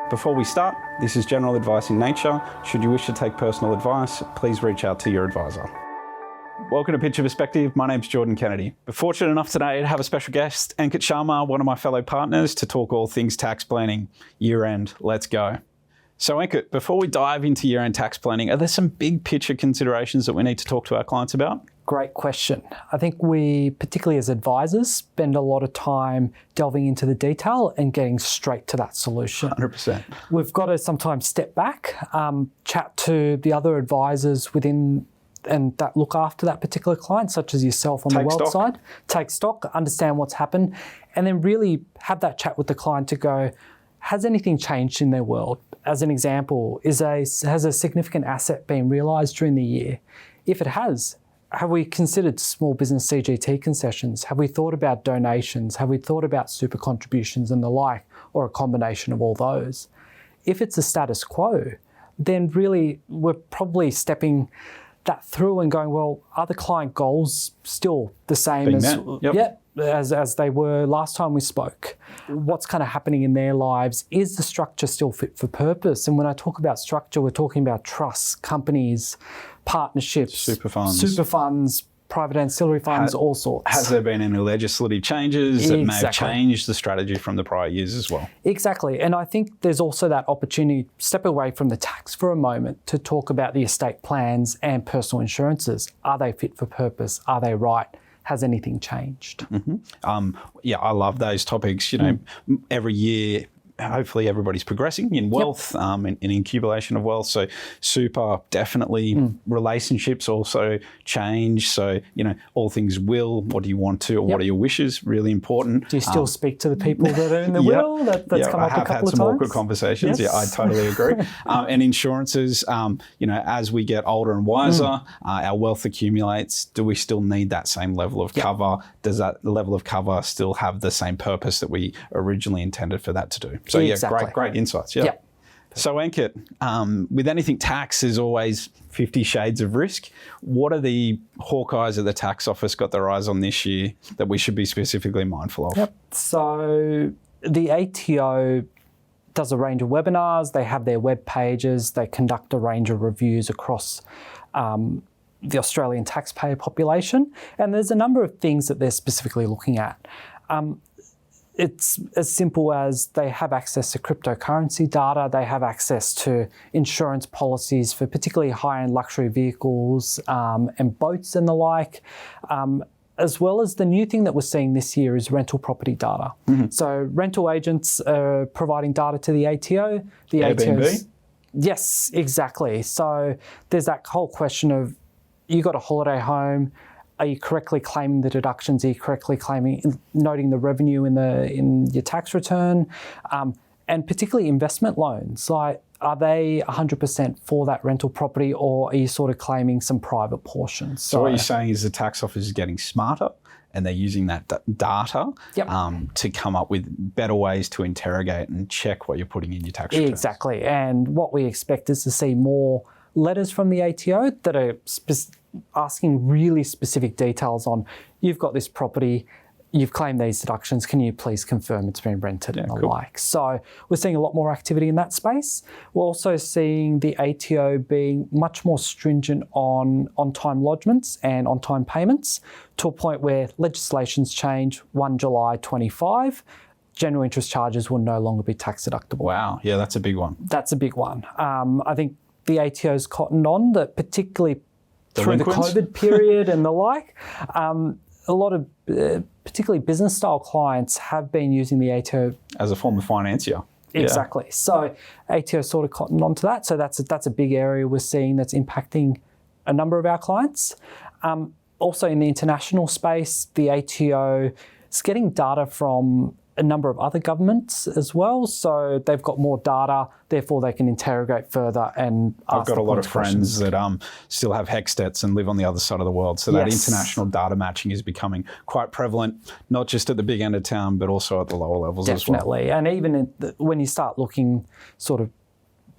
Before we start, this is general advice in nature. Should you wish to take personal advice, please reach out to your advisor. Welcome to Picture Perspective. My name's Jordan Kennedy. We're fortunate enough today to have a special guest, Ankit Sharma, one of my fellow partners, to talk all things tax planning, year end. Let's go. So Ankit, before we dive into year end tax planning, are there some big picture considerations that we need to talk to our clients about? Great question. I think we, particularly as advisors, spend a lot of time delving into the detail and getting straight to that solution. 100%. We've got to sometimes step back, chat to the other advisors within and that look after that particular client, such as yourself on the wealth side. Take stock, understand what's happened, and then really have that chat with the client to go, has anything changed in their world? As an example, has a significant asset been realised during the year? If it has, have we considered small business CGT concessions? Have we thought about donations? Have we thought about super contributions and the like, or a combination of all those? If it's a status quo, then really we're probably stepping that through and going, well, are the client goals still the same as they were last time we spoke? What's kind of happening in their lives? Is the structure still fit for purpose? And when I talk about structure, we're talking about trusts, companies, partnerships, super funds, private ancillary funds, all sorts. Has there been any legislative changes that may have changed the strategy from the prior years as well? Exactly. And I think there's also that opportunity, step away from the tax for a moment, to talk about the estate plans and personal insurances. Are they fit for purpose? Are they right? Has anything changed? Mm-hmm. I love those topics. You know, every year, hopefully everybody's progressing in wealth, in accumulation of wealth. So super, definitely. Relationships also change. So, you know, all things will, what do you want to, or what are your wishes? Really important. Do you still speak to the people that are in the will? That's come up a couple of times. I have had some awkward conversations. Yes. Yeah, I totally agree. And insurances, you know, as we get older and wiser, our wealth accumulates. Do we still need that same level of cover? Does that level of cover still have the same purpose that we originally intended for that to do? So great insights. Yeah. So Ankit, with anything tax, there's always 50 shades of risk. What are the Hawkeyes at the tax office got their eyes on this year that we should be specifically mindful of? So the ATO does a range of webinars. They have their web pages. They conduct a range of reviews across the Australian taxpayer population. And there's a number of things that they're specifically looking at. It's as simple as they have access to cryptocurrency data, they have access to insurance policies for particularly high-end luxury vehicles and boats and the like, as well as the new thing that we're seeing this year is rental property data. So rental agents are providing data to the ATO. The Airbnb? Yes, exactly. So there's that whole question of, you got a holiday home, are you correctly claiming the deductions? Are you correctly noting the revenue in your tax return? And particularly investment loans, like, are they 100% for that rental property, or are you sort of claiming some private portions? So what you're saying is the tax office is getting smarter, and they're using that data to come up with better ways to interrogate and check what you're putting in your tax returns. Exactly. And what we expect is to see more letters from the ATO that are asking really specific details on, you've got this property, you've claimed these deductions, can you please confirm it's been rented and the like. So we're seeing a lot more activity in that space. We're also seeing the ATO being much more stringent on on-time lodgements and on-time payments, to a point where legislation's change 1 July 25, general interest charges will no longer be tax deductible. Wow, yeah, that's a big one. That's a big one. I think the ATO's cottoned on that, particularly through the COVID period and the like. A lot of particularly business style clients have been using the ATO as a form of financier. Exactly. Yeah. So ATO sort of cottoned onto that. So that's a big area we're seeing that's impacting a number of our clients. Also in the international space, the ATO is getting data from a number of other governments as well. So they've got more data, therefore they can interrogate further and ask. I've got a lot of friends that still have HECS and live on the other side of the world. So that international data matching is becoming quite prevalent, not just at the big end of town, but also at the lower levels as well. Definitely. And even when you start looking sort of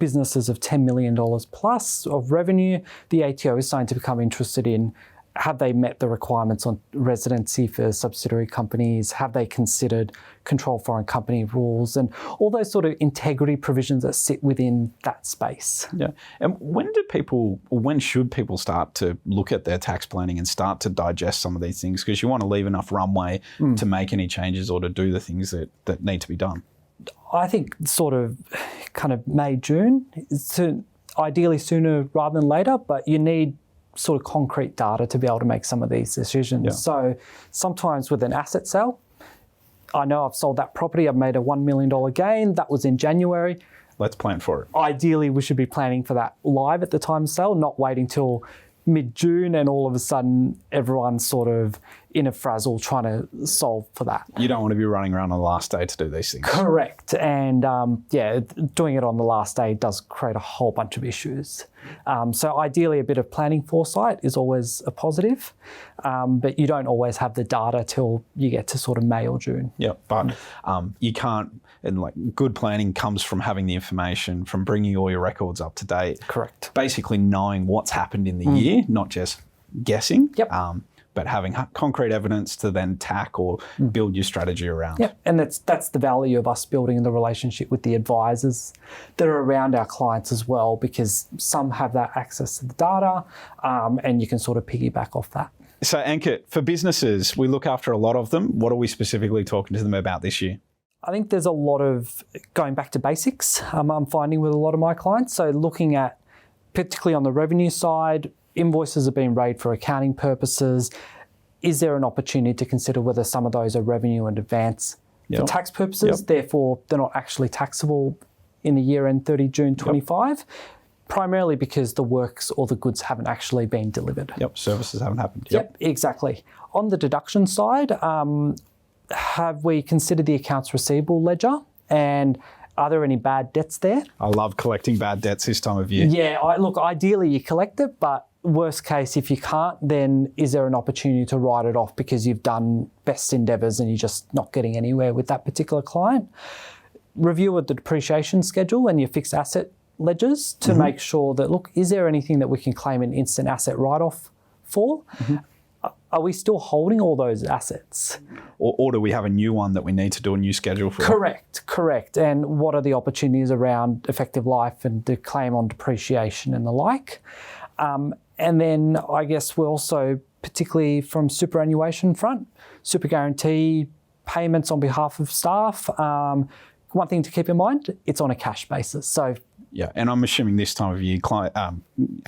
businesses of $10 million plus of revenue, the ATO is starting to become interested in have they met the requirements on residency for subsidiary companies? Have they considered control foreign company rules and all those sort of integrity provisions that sit within that space? Yeah. And when should people start to look at their tax planning and start to digest some of these things? Because you want to leave enough runway to make any changes or to do the things that need to be done. I think sort of kind of May, June, so ideally sooner rather than later, but you need sort of concrete data to be able to make some of these decisions. Yeah. So sometimes with an asset sale, I know I've sold that property, I've made a $1 million gain, that was in January. Let's plan for it. Ideally, we should be planning for that live at the time of sale, not waiting till mid-June and all of a sudden everyone's sort of in a frazzle trying to solve for that. You don't want to be running around on the last day to do these things. Correct. And doing it on the last day does create a whole bunch of issues. So ideally a bit of planning foresight is always a positive, but you don't always have the data till you get to sort of May or June. Yeah, but you can't, and like good planning comes from having the information, from bringing all your records up to date. Correct. Basically knowing what's happened in the year, not just guessing. Yep. But having concrete evidence to then tack or build your strategy around. Yeah, and that's the value of us building the relationship with the advisors that are around our clients as well, because some have that access to the data and you can sort of piggyback off that. So Ankit, for businesses, we look after a lot of them. What are we specifically talking to them about this year? I think there's a lot of going back to basics I'm finding with a lot of my clients. So looking at, particularly on the revenue side, invoices are being raised for accounting purposes. Is there an opportunity to consider whether some of those are revenue in advance for tax purposes? Therefore, they're not actually taxable in the year end 30 June 25, primarily because the works or the goods haven't actually been delivered. Services haven't happened. Yep, exactly. On the deduction side, have we considered the accounts receivable ledger, and are there any bad debts there? I love collecting bad debts this time of year. Yeah, look, ideally you collect it, but worst case, if you can't, then is there an opportunity to write it off because you've done best endeavours and you're just not getting anywhere with that particular client? Review the depreciation schedule and your fixed asset ledgers to make sure that, look, is there anything that we can claim an instant asset write-off for? Are we still holding all those assets? Or do we have a new one that we need to do a new schedule for? Correct. And what are the opportunities around effective life and the claim on depreciation and the like? And then I guess we're also, particularly from superannuation front, super guarantee payments on behalf of staff. One thing to keep in mind, it's on a cash basis. So yeah, and I'm assuming this time of year,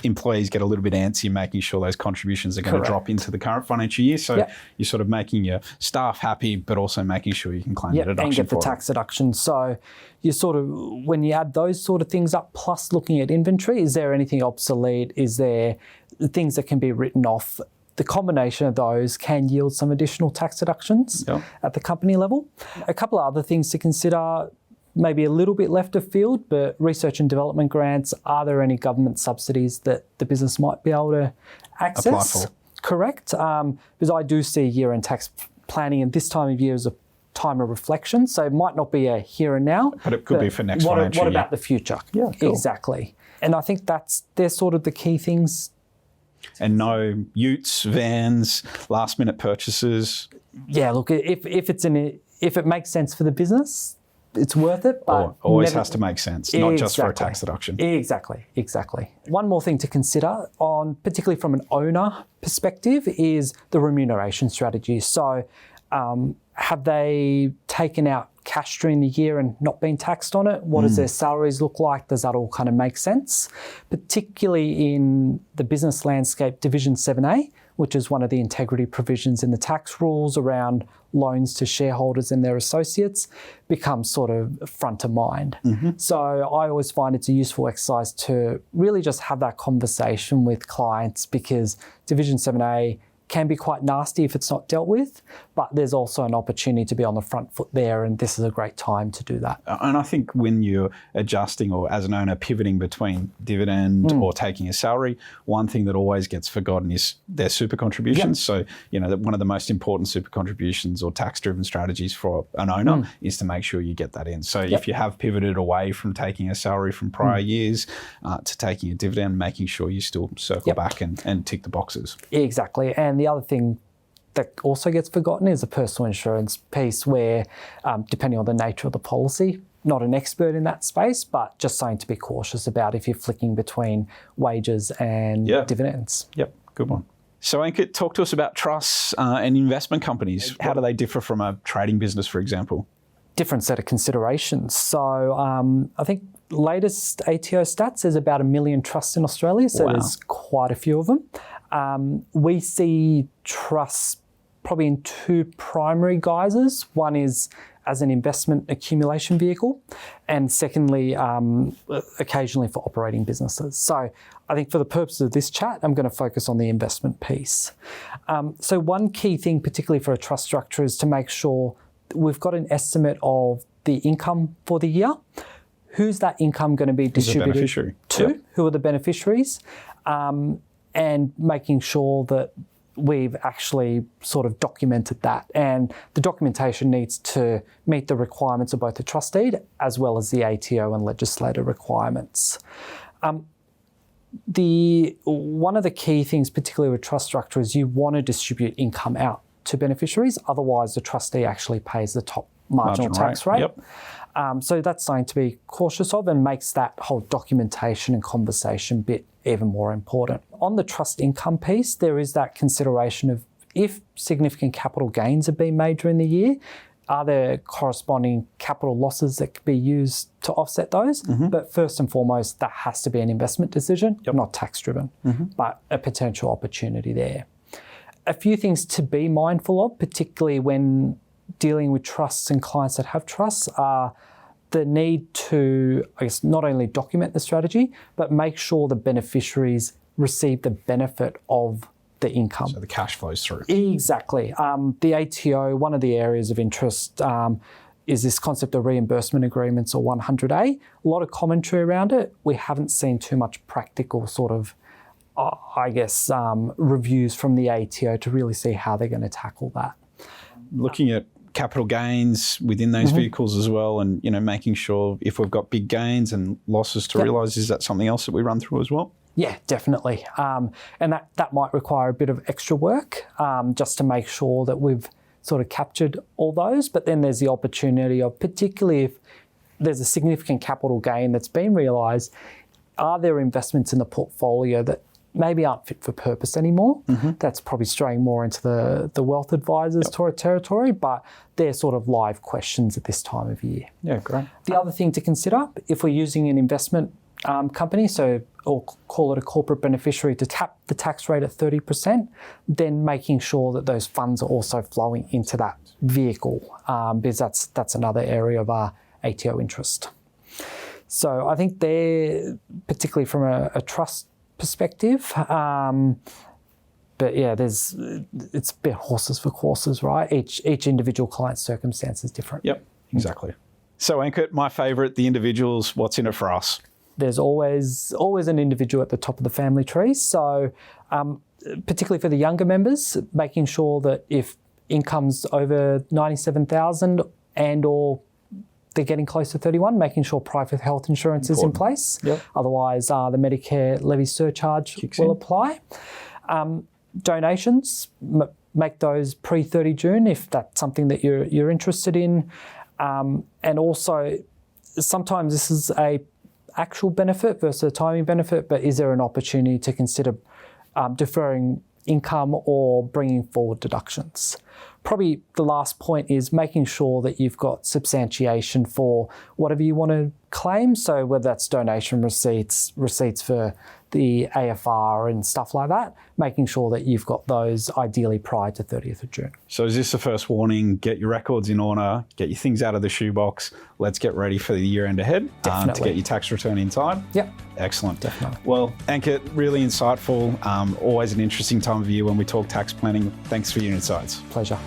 employees get a little bit antsy making sure those contributions are going to drop into the current financial year. So you're sort of making your staff happy, but also making sure you can claim the deduction and get the tax deduction. So you sort of, when you add those sort of things up, plus looking at inventory, is there anything obsolete? Is there things that can be written off? The combination of those can yield some additional tax deductions at the company level. A couple of other things to consider, maybe a little bit left of field, but research and development grants, are there any government subsidies that the business might be able to access? Apply for. Correct. Because I do see year-end tax planning, and this time of year is a time of reflection, so it might not be a here and now. But it could be for next financial year. What about the future? Yeah, cool. Exactly. And I think they're sort of the key things. And no utes, vans, last-minute purchases. Yeah, look, if it makes sense for the business, it's worth it. But always has to make sense, not just for a tax deduction. Exactly. One more thing to consider, particularly from an owner perspective, is the remuneration strategy. So have they taken out cash during the year and not been taxed on it? What does their salaries look like? Does that all kind of make sense? Particularly in the business landscape, Division 7A, which is one of the integrity provisions in the tax rules around loans to shareholders and their associates, becomes sort of front of mind. So I always find it's a useful exercise to really just have that conversation with clients, because Division 7A can be quite nasty if it's not dealt with, but there's also an opportunity to be on the front foot there, and this is a great time to do that. And I think when you're adjusting or as an owner pivoting between dividend or taking a salary, one thing that always gets forgotten is their super contributions. So, one of the most important super contributions or tax-driven strategies for an owner is to make sure you get that in. So if you have pivoted away from taking a salary from prior years to taking a dividend, making sure you still circle back and tick the boxes. Exactly. And the other thing that also gets forgotten is the personal insurance piece where, depending on the nature of the policy, not an expert in that space, but just something to be cautious about if you're flicking between wages and dividends. Yep, good one. So Ankit, talk to us about trusts and investment companies. How do they differ from a trading business, for example? Different set of considerations. So I think latest ATO stats, there's about 1 million trusts in Australia, so there's quite a few of them. We see trusts probably in two primary guises. One is as an investment accumulation vehicle, and secondly, occasionally for operating businesses. So I think for the purpose of this chat, I'm going to focus on the investment piece. So one key thing, particularly for a trust structure, is to make sure we've got an estimate of the income for the year. Who's that income going to be distributed to? Who are the beneficiaries? And making sure that we've actually sort of documented that. And the documentation needs to meet the requirements of both the trust deed as well as the ATO and legislator requirements. One of the key things, particularly with trust structure, is you want to distribute income out to beneficiaries. Otherwise, the trustee actually pays the top marginal tax rate. So that's something to be cautious of and makes that whole documentation and conversation bit even more important. On the trust income piece, there is that consideration of if significant capital gains have been made during the year, are there corresponding capital losses that could be used to offset those? But first and foremost, that has to be an investment decision, not tax-driven, but a potential opportunity there. A few things to be mindful of, particularly when dealing with trusts and clients that have trusts, are the need to, I guess, not only document the strategy, but make sure the beneficiaries receive the benefit of the income. So the cash flows through. Exactly. The ATO, one of the areas of interest is this concept of reimbursement agreements, or 100A. A lot of commentary around it. We haven't seen too much practical sort of, reviews from the ATO to really see how they're going to tackle that. Looking at capital gains within those vehicles as well, and making sure if we've got big gains and losses to realise, is that something else that we run through as well? Yeah, definitely. And that might require a bit of extra work just to make sure that we've sort of captured all those. But then there's the opportunity of, particularly if there's a significant capital gain that's been realised, are there investments in the portfolio that maybe aren't fit for purpose anymore? That's probably straying more into the wealth advisors territory, but they're sort of live questions at this time of year. Yeah, great. The other thing to consider, if we're using an investment company, or call it a corporate beneficiary, to tap the tax rate at 30%, then making sure that those funds are also flowing into that vehicle, because that's another area of our ATO interest. So I think they're, particularly from a trust perspective, but yeah, it's a bit horses for courses, right? Each individual client's circumstance is different. Yep, exactly. So Ankit, my favourite, the individuals, what's in it for us? There's always an individual at the top of the family tree. So particularly for the younger members, making sure that if income's over 97,000 and or they're getting close to 31, making sure private health insurance is in place. Otherwise, the Medicare levy surcharge will apply. Donations, make those pre-30 June if that's something that you're interested in. And also, sometimes this is a actual benefit versus a timing benefit, but is there an opportunity to consider deferring income or bringing forward deductions? Probably the last point is making sure that you've got substantiation for whatever you want to claims. So whether that's donation receipts for the AFR and stuff like that, making sure that you've got those ideally prior to 30th of June. So is this the first warning? Get your records in order, get your things out of the shoebox. Let's get ready for the year end ahead to get your tax return in time. Yep. Excellent. Definitely. Well, Ankit, really insightful. Always an interesting time of year when we talk tax planning. Thanks for your insights. Pleasure.